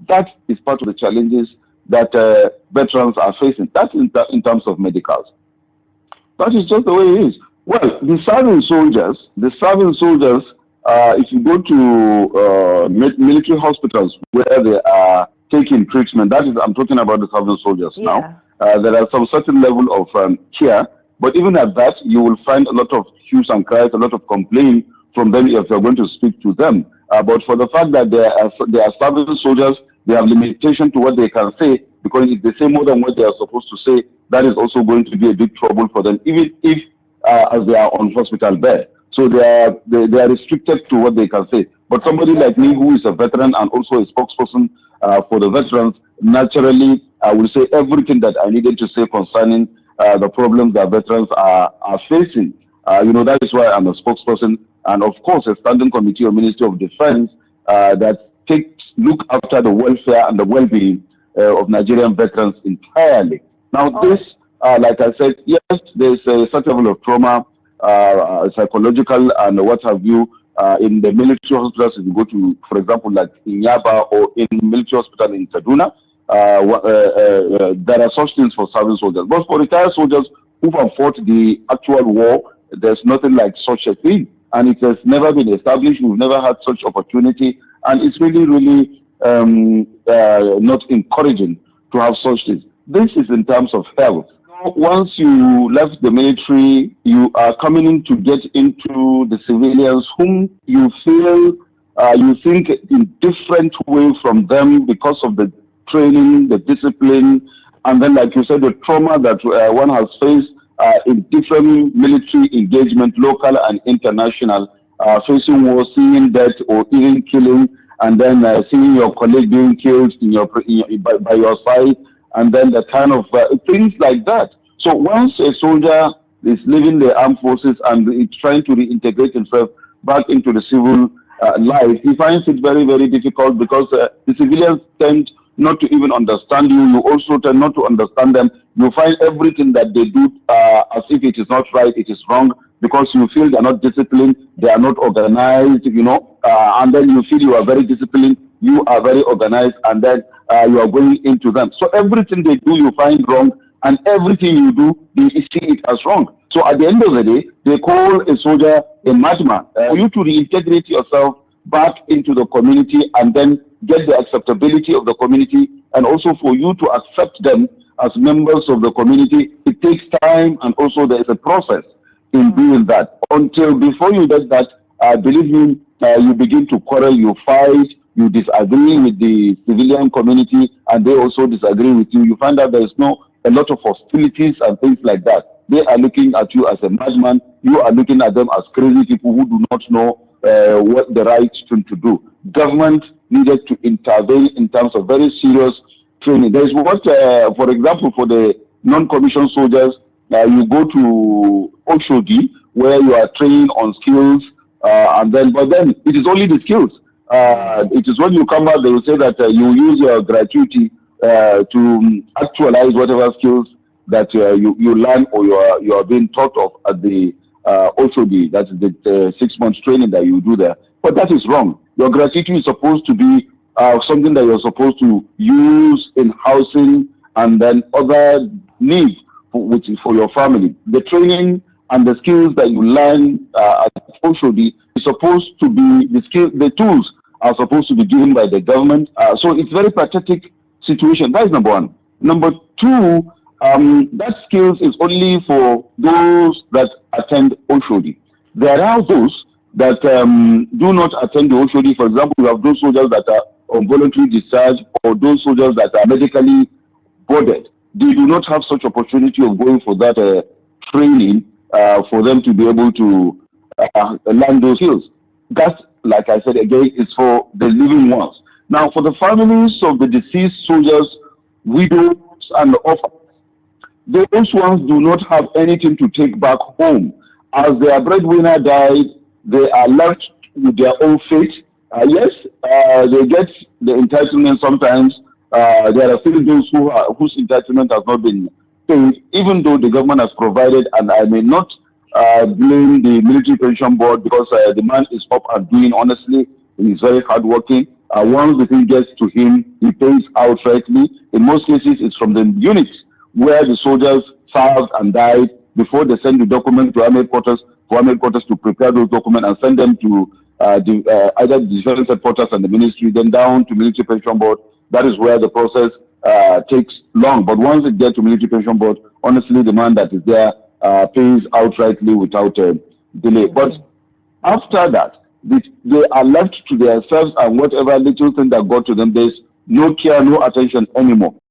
That is part of the challenges that veterans are facing. That's in terms of medicals. That is just the way it is. Well, the serving soldiers, if you go to military hospitals where they are taking treatment, that is, I'm talking about the serving soldiers now. There are some certain level of care, but even at that, you will find a lot of hues and cries, a lot of complaint from them if you're going to speak to them. But for the fact that they are serving soldiers, they have limitation to what they can say, because if they say more than what they are supposed to say, that is also going to be a big trouble for them, even if as they are on hospital bed. So they are restricted to what they can say. But somebody like me, who is a veteran and also a spokesperson for the veterans, naturally I will say everything that I needed to say concerning the problems that veterans are facing. That is why I'm a spokesperson, and of course a standing committee of Ministry of Defense that look after the welfare and the well-being of Nigerian veterans entirely. Now this, like I said, yes, there's a certain level of trauma, psychological and what have you, in the military hospitals. If you go to, for example, like in Yaba or in military hospital in Kaduna, there are such things for serving soldiers. But for retired soldiers who have fought the actual war, there's nothing like such a thing. And it has never been established. We've never had such opportunity. And it's really, really not encouraging to have such things. This is in terms of health. Once you left the military, you are coming in to get into the civilians whom you feel, you think in different way from them because of the training, the discipline, and then, like you said, the trauma that one has faced in different military engagement, local and international, facing war, seeing death or even killing, and then seeing your colleague being killed by your side, and then the kind of things like that. So once a soldier is leaving the armed forces and is trying to reintegrate himself back into the civil life, he finds it very, very difficult, because the civilians tend not to even understand you. You also tend not to understand them. You find everything that they do as if it is not right, it is wrong, because you feel they are not disciplined, they are not organized, and then you feel you are very disciplined, you are very organized, and then you are going into them. So everything they do, you find wrong, and everything you do, they see it as wrong. So at the end of the day, they call a soldier a madman. For you to reintegrate yourself back into the community and then get the acceptability of the community, and also for you to accept them as members of the community, it takes time, and also there is a process in doing that. Until before you get that, believe me, you begin to quarrel, you fight, you disagree with the civilian community, and they also disagree with you. You find out there is a lot of hostilities and things like that. They are looking at you as a madman. You are looking at them as crazy people who do not know what the right thing to do. Government needed to intervene in terms of very serious training. There is what, for example, for the non-commissioned soldiers, you go to Oshodi, where you are trained on skills, but then it is only the skills. It is when you come out, they will say that you use your gratuity to actualize whatever skills that you learn or you are being taught of at the Oshodi. That's the 6 months training that you do there. But that is wrong. Your gratuity is supposed to be something that you're supposed to use in housing and then other needs which is for your family. The training and the skills that you learn at Oshodi is supposed to be the tools are supposed to be given by the government. So it's very pathetic situation. That is number one. Number two, that skills is only for those that attend Oshodi. There are those that do not attend the Oshodi. For example, you have those soldiers that are on voluntary discharge, or those soldiers that are medically boarded. They do not have such opportunity of going for that training for them to be able to learn those skills. That, like I said again, is for the living ones. Now, for the families of the deceased soldiers, widows and orphans, those ones do not have anything to take back home. As their breadwinner died, they are left with their own fate. Yes, they get the entitlement sometimes. There are still those whose entitlement has not been paid, even though the government has provided, and I may not blame the military pension board, because the man is up and doing, honestly, he is very hardworking. Once the thing gets to him, he pays outrightly. In most cases, it's from the units where the soldiers served and died before they send the document to army headquarters, for army headquarters to prepare those documents and send them to either the defense headquarters and the ministry, then down to military pension board. That is where the process takes long. But once it gets to military pension board, honestly, the man that is there pays outrightly without delay. But after that, they are left to themselves and whatever little thing that got to them, there's no care, no attention anymore.